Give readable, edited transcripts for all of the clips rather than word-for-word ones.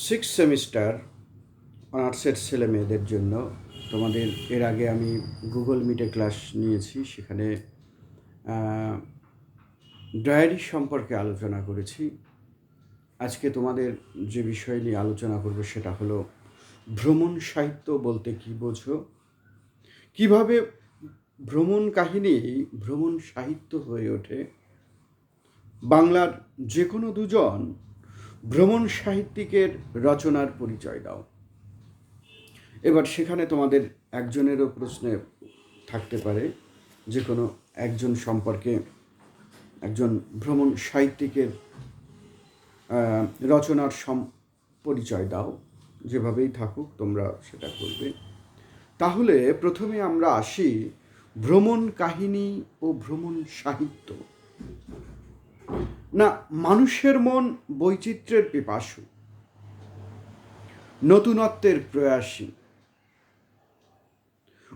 Six semester অনার্সের ছেলে মেয়েদের জন্য তোমাদের এর আগে আমি গুগল মিটে ক্লাস নিয়েছি। সেখানে ডায়েরি সম্পর্কে আলোচনা করেছি। আজকে তোমাদের যে বিষয় নিয়ে আলোচনা করব সেটা হলো ভ্রমণ সাহিত্য বলতে কী বোঝো, কীভাবে ভ্রমণ কাহিনী ভ্রমণ সাহিত্য হয়ে ওঠে। বাংলার যে কোনো দুজন ভ্রমণ সাহিত্যিকের রচনার পরিচয় দাও। এবার সেখানে তোমাদের একজনেরও প্রশ্নে থাকতে পারে যে কোনো একজন সম্পর্কে একজন ভ্রমণ সাহিত্যিকের রচনার পরিচয় দাও। যেভাবেই থাকুক তোমরা সেটা করবে। তাহলে প্রথমে আমরা আসি ভ্রমণ কাহিনী ও ভ্রমণ সাহিত্য। না, মানুষের মন বৈচিত্র্যের পিপাসু, নতুনত্বের প্রয়াসী,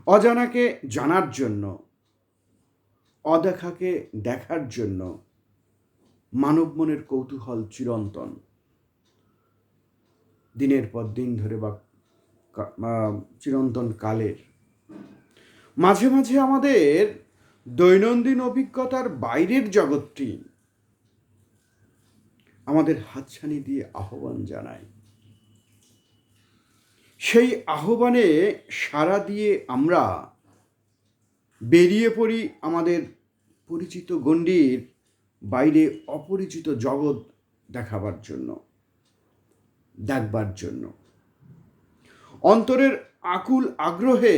অজানাকে জানার জন্য, অদেখাকে দেখার জন্য মানব মনের কৌতূহল চিরন্তন। দিনের পর দিন ধরে বা চিরন্তন কালের মাঝে মাঝে আমাদের দৈনন্দিন অভিজ্ঞতার বাইরের জগৎটি আমাদের হাতছানি দিয়ে আহ্বান জানায়। সেই আহ্বানে সাড়া দিয়ে আমরা বেরিয়ে পড়ি আমাদের পরিচিত গণ্ডির বাইরে অপরিচিত জগৎ দেখাবার জন্য, দেখবার জন্য। অন্তরের আকুল আগ্রহে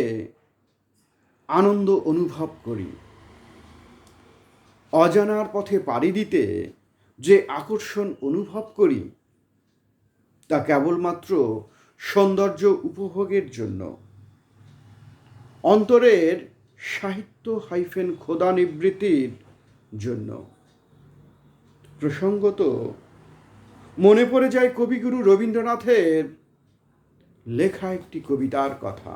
আনন্দ অনুভব করি। অজানার পথে পাড়ি দিতে যে আকর্ষণ অনুভব করি তা কেবলমাত্র সৌন্দর্য উপভোগের জন্য। অন্তরের সাহিত্য খোদা নিবৃত্তির জন্য। প্রসঙ্গত মনে পড়ে যায় কবিগুরু রবীন্দ্রনাথের লেখা একটি কবিতার কথা।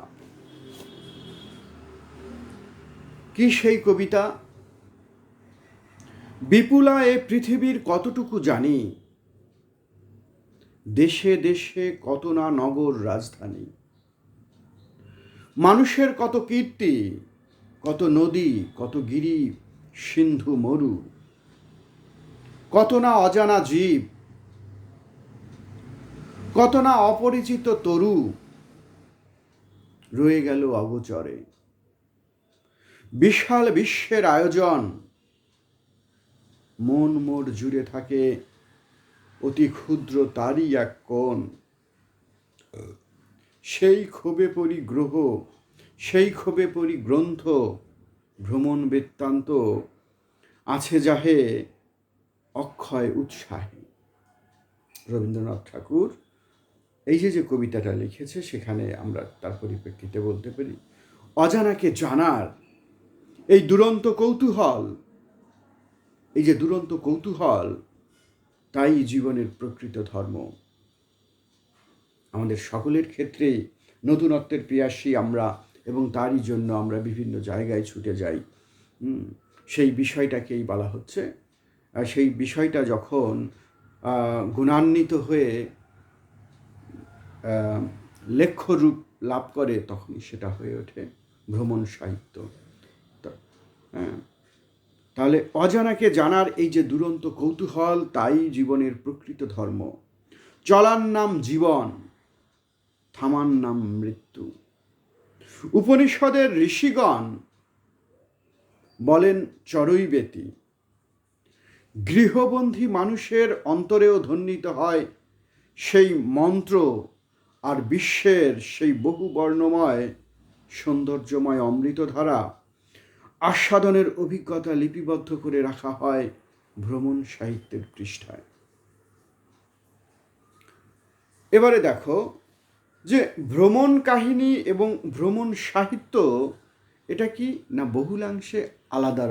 কি সেই কবিতা? বিপুলা এ পৃথিবীর কতটুকু জানি, দেশে দেশে কত না নগর রাজধানী। মানুষের কত কীর্তি, কত নদী, কত গিরি সিন্ধু মরু, কত না অজানা জীব, কত না অপরিচিত তরু রয়ে গেল অগোচরে। বিশাল বিশ্বের আয়োজন, মন মোর জুড়ে থাকে অতি ক্ষুদ্র তারই এক কোণ। সেই ক্ষোভে পড়ি গ্রহ, সেই ক্ষোভে পড়ি গ্রন্থ, ভ্রমণ বৃত্তান্ত আছে যাহে অক্ষয় উৎসাহে। রবীন্দ্রনাথ ঠাকুর এই যে কবিতাটা লিখেছে সেখানে আমরা তার পরিপ্রেক্ষিতে বলতে পারি অজানাকে জানার এই দুরন্ত কৌতূহল, এই যে দুরন্ত কৌতূহল, তাই জীবনের প্রকৃত ধর্ম। আমাদের সকলের ক্ষেত্রেই নতুনত্বের প্রিয়াসী আমরা, এবং তারই জন্য আমরা বিভিন্ন জায়গায় ছুটে যাই। সেই বিষয়টাকেই বলা হচ্ছে। সেই বিষয়টা যখন গুণান্বিত হয়ে লেখ্য রূপ লাভ করে তখনই সেটা হয়ে ওঠে ভ্রমণ সাহিত্য। হ্যাঁ, তাহলে অজানাকে জানার এই যে দুরন্ত কৌতূহল, তাই জীবনের প্রকৃত ধর্ম। চলার নাম জীবন, থামার নাম মৃত্যু। উপনিষদের ঋষিগণ বলেন চরৈবেতি। গৃহবন্ধী মানুষের অন্তরেও ধ্বনিত হয় সেই মন্ত্র, আর বিশ্বের সেই বহু বর্ণময় সৌন্দর্যময় অমৃতধারা আস্বাদনের অভিজ্ঞতা লিপিবদ্ধ করে রাখা হয় ভ্রমণ সাহিত্যের পৃষ্ঠায়। এবারে দেখো যে ভ্রমণ কাহিনী এবং ভ্রমণ সাহিত্য এটা কি না বহুলাংশে আলাদা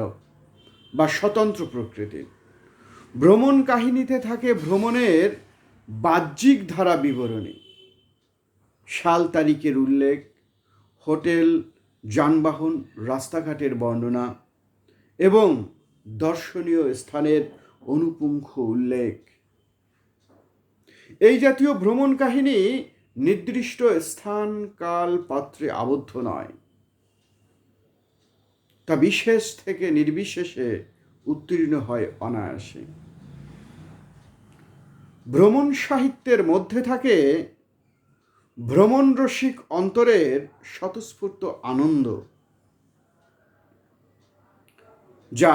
বা স্বতন্ত্র প্রকৃতির। ভ্রমণ কাহিনীতে থাকে ভ্রমণের বাহ্যিক ধারা বিবরণী, সাল তারিখের উল্লেখ, হোটেল, যানবাহন, রাস্তাঘাটের বর্ণনা এবং দর্শনীয় স্থানের অনুপুঙ্খ উল্লেখ। এই জাতীয় ভ্রমণ কাহিনী নির্দিষ্ট স্থান কাল পাত্রে আবদ্ধ নয়, তা বিশেষ থেকে নির্বিশেষে উত্তীর্ণ হয় অনায়াসে। ভ্রমণ সাহিত্যের মধ্যে থাকে ভ্রমণ রসিক অন্তরের স্বতঃস্ফূর্ত আনন্দ, যা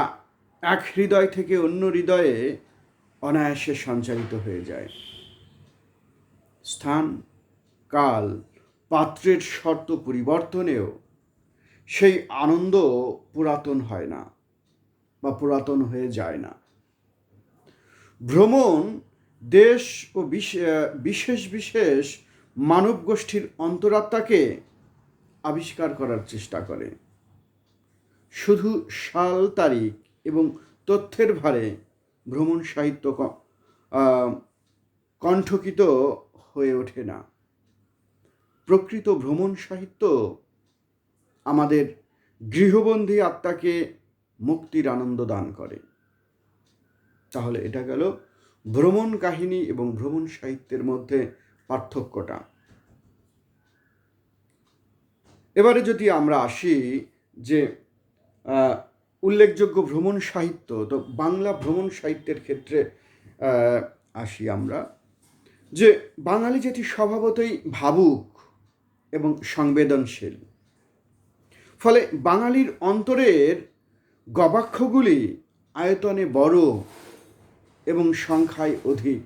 এক হৃদয় থেকে অন্য হৃদয়ে অনায়াসে সঞ্চারিত হয়ে যায়। স্থান কাল পাত্রের শর্ত পরিবর্তনেও সেই আনন্দ পুরাতন হয় না বা পুরাতন হয়ে যায় না। ভ্রমণ দেশ ও বিশেষ বিশেষ মানব গোষ্ঠীর অন্তরাত্মাকে আবিষ্কার করার চেষ্টা করে। শুধু সাল তারিখ এবং তথ্যের ভারে ভ্রমণ সাহিত্য কণ্ঠকিত হয়ে ওঠে না। প্রকৃত ভ্রমণ সাহিত্য আমাদের গৃহবন্দী আত্মাকে মুক্তির আনন্দ দান করে। তাহলে এটা গেল ভ্রমণ কাহিনী এবং ভ্রমণ সাহিত্যের মধ্যে পার্থক্যটা। এবারে যদি আমরা আসি যে উল্লেখযোগ্য ভ্রমণ সাহিত্য, তো বাংলা ভ্রমণ সাহিত্যের ক্ষেত্রে আসি আমরা, যে বাঙালি জাতি স্বভাবতই ভাবুক এবং সংবেদনশীল। ফলে বাঙালির অন্তরের গবাক্ষগুলি আয়তনে বড় এবং সংখ্যায় অধিক।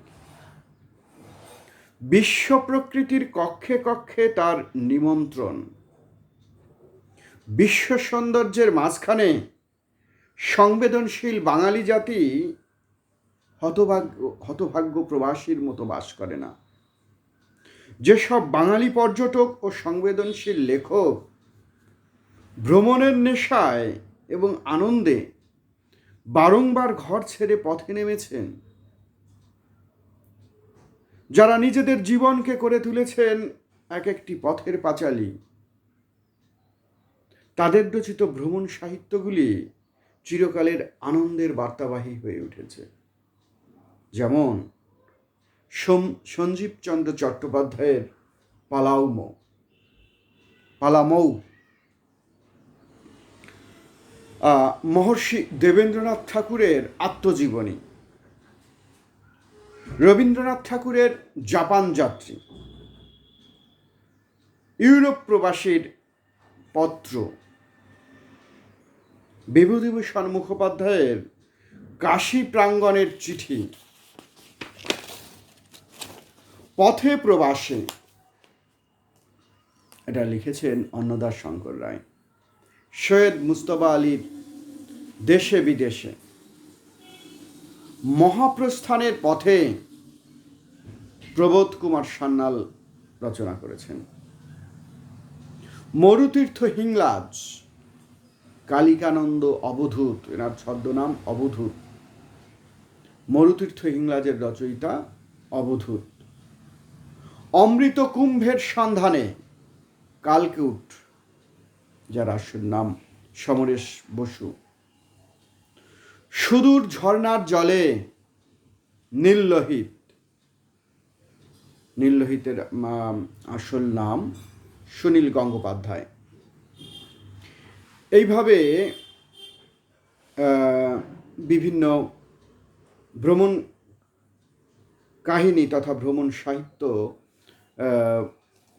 বিশ্ব প্রকৃতির কক্ষে কক্ষে তার নিমন্ত্রণ। বিশ্ব সৌন্দর্যের মাঝখানে সংবেদনশীল বাঙালি জাতি হতভাগ্য প্রবাসীর মতো বাস করে না। যেসব বাঙালি পর্যটক ও সংবেদনশীল লেখক ভ্রমণের নেশায় এবং আনন্দে বারংবার ঘর ছেড়ে পথে নেমেছেন, যারা নিজেদের জীবনকে করে তুলেছেন এক একটি পথের পাঁচালী, তাদের রচিত ভ্রমণ সাহিত্যগুলি চিরকালের আনন্দের বার্তাবাহী হয়ে উঠেছে। যেমন সঞ্জীবচন্দ্র চট্টোপাধ্যায়ের পালামৌ, মহর্ষি দেবেন্দ্রনাথ ঠাকুরের আত্মজীবনী, রবীন্দ্রনাথ ঠাকুরের জাপান যাত্রী, ইউরোপ প্রবাসীর পত্র, বিভূতিভূষণ মুখোপাধ্যায়ের কাশী প্রাঙ্গণের চিঠি, পথে প্রবাসে, এটা লিখেছেন অন্নদাস শঙ্কর রায়, সৈয়দ মুস্তফা আলীর দেশে বিদেশে, মহাপ্রস্থানের পথে প্রবোধ কুমার সান্যাল রচনা করেছেন, মরুতীর্থ হিংলাজ, কালিকানন্দ অবধূত, এনার ছদ্মনাম অবধূত, মরুতীর্থ হিংলাজের রচয়িতা অবধূত, অমৃত কুম্ভের সন্ধানে, কালকুট, যার আসল নাম সমরেশ বসু, সুদূর ঝর্ণার জলে, নীললোহিত, নীললোহিতের আসল নাম সুনীল গঙ্গোপাধ্যায়। এইভাবে বিভিন্ন ভ্রমণ কাহিনী তথা ভ্রমণ সাহিত্য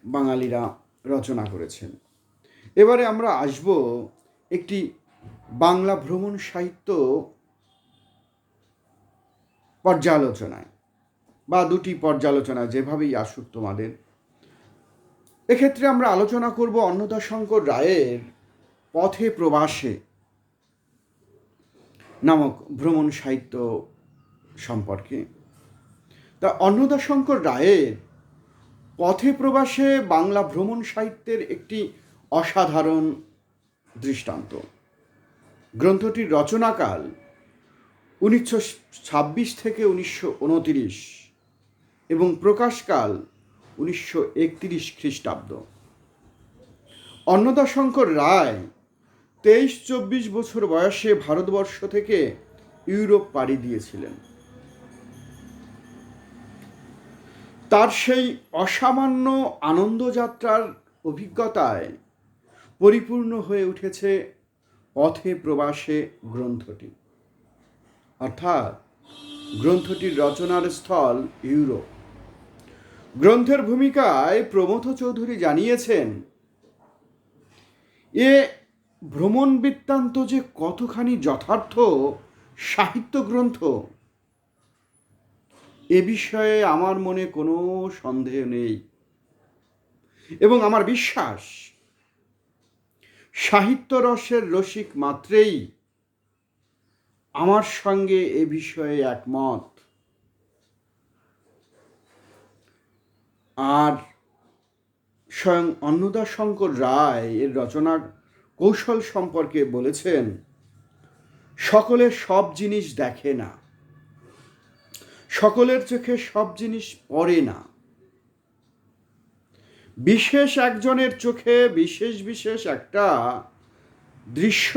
বাঙালিরা রচনা করেছেন। এবারে আমরা আসব একটি বাংলা ভ্রমণ সাহিত্য পর্যালোচনায়, বা দুটি পর্যালোচনা, যেভাবেই আসুক তোমাদের। এক্ষেত্রে আমরা আলোচনা করব অন্নদাশঙ্কর রায়ের পথে প্রবাসে নামক ভ্রমণ সাহিত্য সম্পর্কে। তা অন্নদাশঙ্কর রায়ের পথে প্রবাসে বাংলা ভ্রমণ সাহিত্যের একটি অসাধারণ দৃষ্টান্ত। গ্রন্থটির রচনাকাল 1926 থেকে 1929 এবং প্রকাশকাল 1931 খ্রিস্টাব্দ। অন্নদাশঙ্কর রায় 23-24 বছর বয়সে ভারতবর্ষ থেকে ইউরোপ পাড়ি দিয়েছিলেন। তার সেই অসামান্য আনন্দযাত্রার অভিজ্ঞতায় পরিপূর্ণ হয়ে উঠেছে পথে প্রবাসে গ্রন্থটি। অর্থাৎ গ্রন্থটির রচনার স্থল ইউরোপ। গ্রন্থের ভূমিকায় প্রমথ চৌধুরী জানিয়েছেন, এ ভ্রমণ বৃত্তান্ত যে কতখানি যথার্থ সাহিত্য গ্রন্থ, এ বিষয়ে আমার মনে কোনো সন্দেহ নেই, এবং আমার বিশ্বাস সাহিত্য রসের রসিক মাত্রেই আমার সঙ্গে এ বিষয়ে একমত। আর স্বয়ং অন্নদাশঙ্কর রায় এর রচনার কৌশল সম্পর্কে বলেছেন, সকলে সব জিনিস দেখে না, সকলের চোখে সব জিনিস পড়ে না, বিশেষ একজনের চোখে বিশেষ বিশেষ একটা দৃশ্য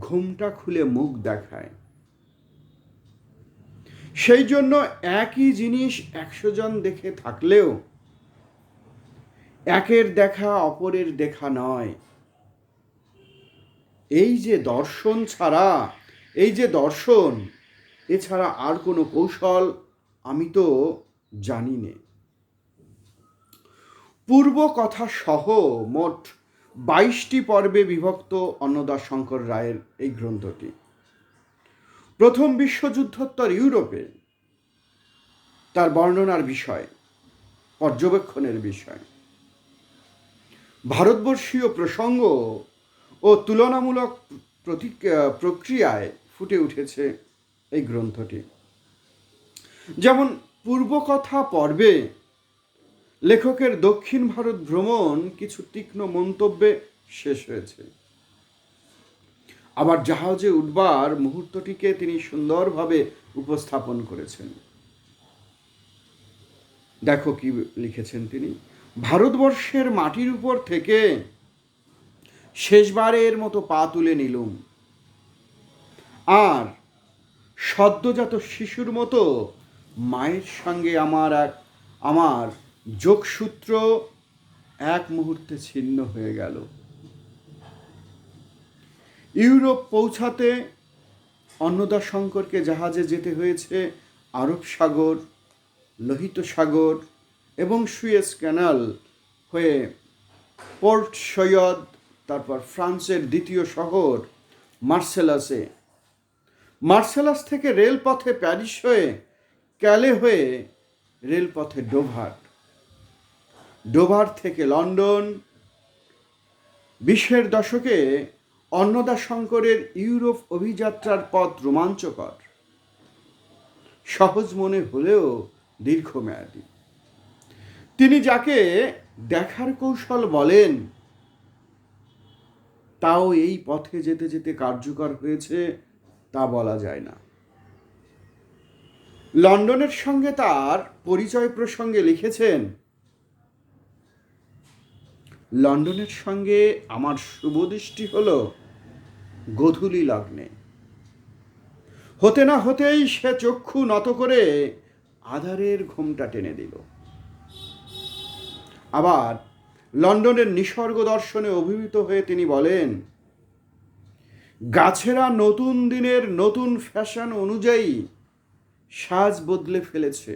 ঘুমটা খুলে মুখ দেখায়। সেই জন্য একই জিনিস 100 জন দেখে থাকলেও একের দেখা অপরের দেখা নয়। এই যে দর্শন ছাড়া, এছাড়া আর কোনো কৌশল আমি তো জানি না। পূর্ব কথা সহ মোট 22টি পর্বে বিভক্ত অন্নদাশঙ্কর রায়ের এই গ্রন্থটি প্রথম বিশ্বযুদ্ধোত্তর ইউরোপে তার বর্ণনার বিষয়, পর্যবেক্ষণের বিষয়, ভারতবর্ষীয় প্রসঙ্গ ও তুলনামূলক প্রক্রিয়ায় ফুটে উঠেছে এই গ্রন্থটি। যেমন পূর্বকথা পর্বে লেখকের দক্ষিণ ভারত ভ্রমণ কিছু তীক্ষ্ণ মন্তব্যে শেষ হয়েছে। আবার জাহাজে উঠবার মুহূর্তটিকে তিনি সুন্দরভাবে উপস্থাপন করেছেন। দেখো কি লিখেছেন তিনি, ভারতবর্ষের মাটির উপর থেকে শেষবারের মতো পা তুলে নিলুম, আর সদ্যজাত শিশুর মতো মায়ের সঙ্গে আমার যোগসূত্র এক মুহূর্তে ছিন্ন হয়ে গেল। ইউরোপ পৌঁছাতে অন্নদাশঙ্করকে জাহাজে যেতে হয়েছে আরব সাগর, লোহিত সাগর এবং সুয়েজ ক্যানাল হয়ে পোর্ট সৈয়দ, তারপর ফ্রান্সের দ্বিতীয় শহর মার্সেলাস থেকে রেলপথে প্যারিস হয়ে, ক্যালে হয়ে রেলপথে ডোভার থেকে লন্ডন। 20-এর দশকে অন্নদাশঙ্করের ইউরোপ অভিযাত্রার পথ রোমাঞ্চকর, সহজ মনে হলেও দীর্ঘমেয়াদী। তিনি যাকে দেখার কৌশল বলেন, তাও এই পথে যেতে যেতে কার্যকর হয়েছে তা বলা যায় না। লন্ডনের সঙ্গে তার পরিচয় প্রসঙ্গে লিখেছেন, লন্ডনের সঙ্গে আমার শুভদৃষ্টি হলো গোধূলি লগ্নে, হতে না হতেই সে চক্ষু নত করে আধারের ঘোমটা টেনে দিল। আবার লন্ডনের নিসর্গ দর্শনে অভিভূত হয়ে তিনি বলেন, গাছেরা নতুন দিনের নতুন ফ্যাশন অনুযায়ী সাজ বদলে ফেলেছে।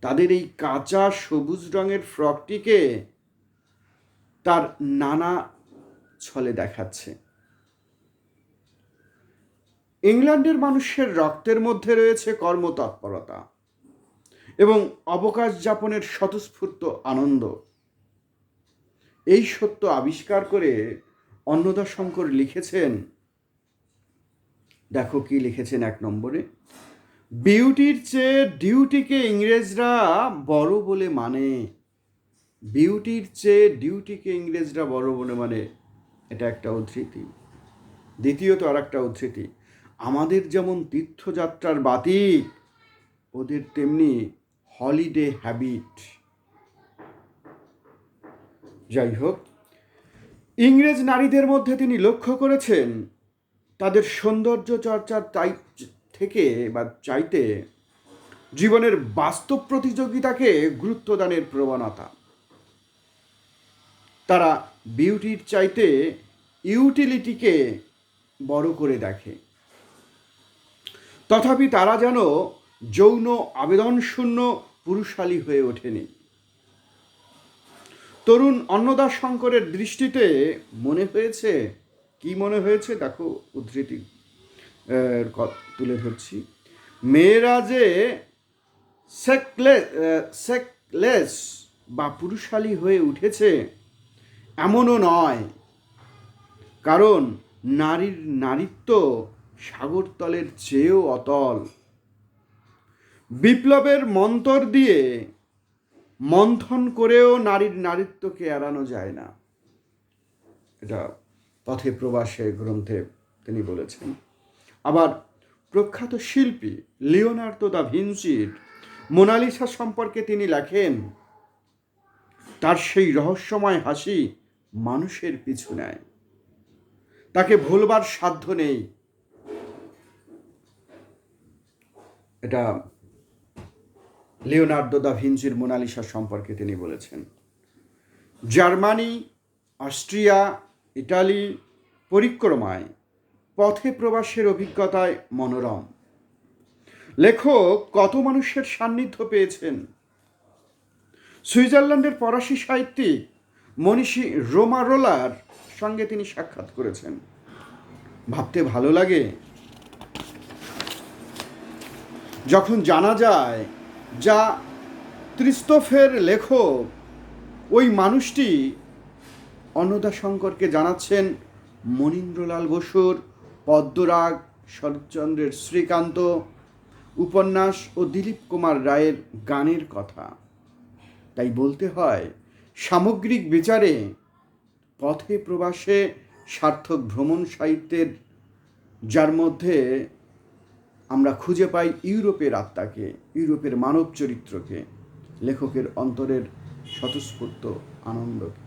তাদের এই কাঁচা সবুজ রঙের ফ্রকটিকে তার নানা ছলে দেখাচ্ছে। ইংল্যান্ডের মানুষের রক্তের মধ্যে রয়েছে কর্মতৎপরতা এবং অবকাশ যাপনের স্বতঃস্ফূর্ত আনন্দ। এই সত্য আবিষ্কার করে অন্নদাশঙ্কর লিখেছেন, দেখো কি লিখেছেন 1 নম্বরে, বিউটির চেয়ে ডিউটিকে ইংরেজরা বড় বলে মানে। বিউটির চেয়ে ডিউটিকে ইংরেজরা বড় বলে মানে, এটা একটা উদ্ধৃতি। দ্বিতীয়ত আর একটা উদ্ধৃতি, আমাদের যেমন তীর্থযাত্রার বাতিক, ওদের তেমনি হলিডে হ্যাবিট। যাই হোক, ইংরেজ নারীদের মধ্যে তিনি লক্ষ্য করেছেন তাদের সৌন্দর্য চর্চার চাইতে জীবনের বাস্তব প্রতিযোগিতাকে গুরুত্বদানের প্রবণতা। তারা বিউটির চাইতে ইউটিলিটিকে বড় করে দেখে। তথাপি তারা যেন যৌন আবেদনশূন্য পুরুষালী হয়ে ওঠেনি। তরুণ অন্নদা শঙ্করের দৃষ্টিতে মনে হয়েছে, কি মনে হয়েছে দেখো, উদ্ধৃতি তুলে ধরছি, মেয়েরা যে সেকলেস বা পুরুষালী হয়ে উঠেছে এমনও নয়, কারণ নারীর নারীত্ব সাগরতলের চেয়েও অতল। বিপ্লবের মন্তর দিয়ে মন্থন করেও নারীর নারীত্বকে এড়ানো যায় না। এটা পথে প্রবাসে গ্রন্থে তিনি বলেছেন। আবার প্রখ্যাত শিল্পী লিওনার্দো দা ভিঞ্চির মোনালিসা সম্পর্কে তিনি লেখেন, তার সেই রহস্যময় হাসি মানুষের পিছু নেয়, তাকে ভুলবার সাধ্য নেই। এটা লিওনার্দো দা ভিঞ্চির মোনালিসা সম্পর্কে তিনি বলেছেন। জার্মানি, অস্ট্রিয়া, ইটালি পরিক্রমায় পথে প্রবাসের অভিজ্ঞতায় মনোরম। লেখক কত মানুষের সান্নিধ্য পেয়েছেন। সুইজারল্যান্ডের ফরাসি সাহিত্যিক মনীষী রোমারোলার সঙ্গে তিনি সাক্ষাৎ করেছেন। ভাবতে ভালো লাগে যখন জানা যায় যা ত্রিস্তফের লেখক ওই মানুষটি অন্নদা শঙ্করকে জানাচ্ছেন মনীন্দ্রলাল বসুর পদ্মরাগ, শরৎচন্দ্রের শ্রীকান্ত উপন্যাস ও দিলীপ কুমার রায়ের গানের কথা। তাই বলতে হয়, সামগ্রিক বিচারে পথে প্রবাসে সার্থক ভ্রমণ সাহিত্যের, যার মধ্যে আমরা খুঁজে পাই ইউরোপের আত্মাকে, ইউরোপের মানব চরিত্রকে, লেখকের অন্তরের স্বতঃস্ফূর্ত আনন্দকে।